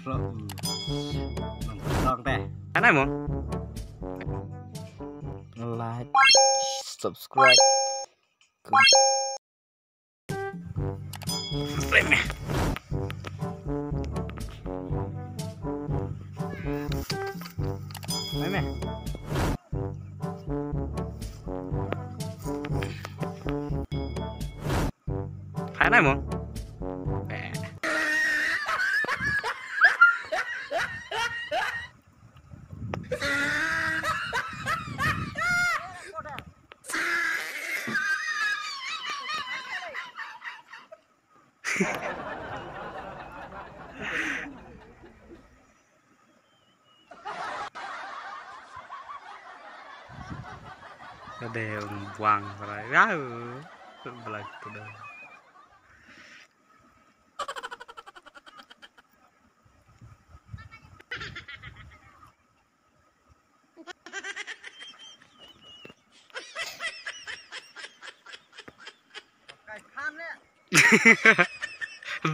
Lon teh. Ana mo? Like, subscribe. Remeh. Remeh. Ana mo? Ada yang buang ya, belakang tu dah.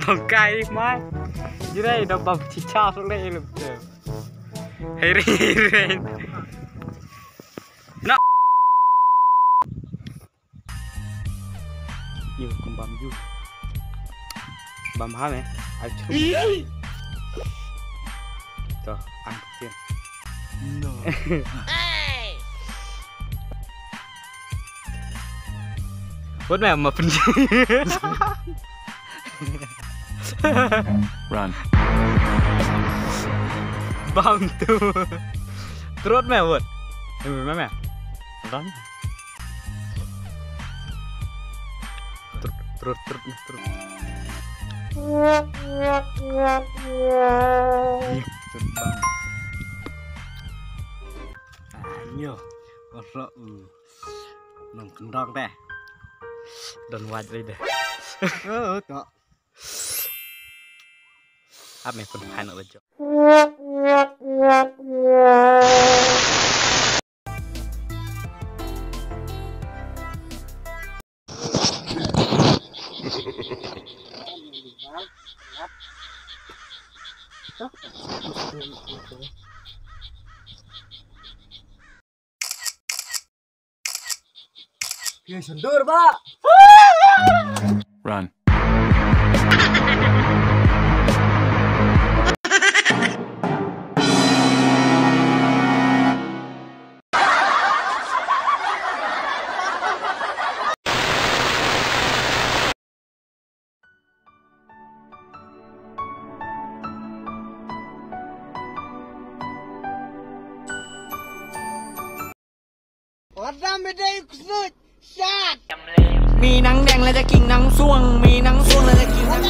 Bangkai mai, jadi dah bab cicak soleh lebih. Hei. Nak. Yêu cùng bầm du bầm hả mẹ ai chú rồi ăn tiền no. Buat mẹ mà phân Run. bầm tu terus mẹ buat mẹ run terus. Ayo, orang nong kendang teh. Don't watch deh. Kok. Apa yang pun panas aja. Ya sendur, Pak. Run. Orang beda kusut. Shot. มีหนังแดงและจะกินหนังส่วงมีหนังส่วงและจะกินหนัง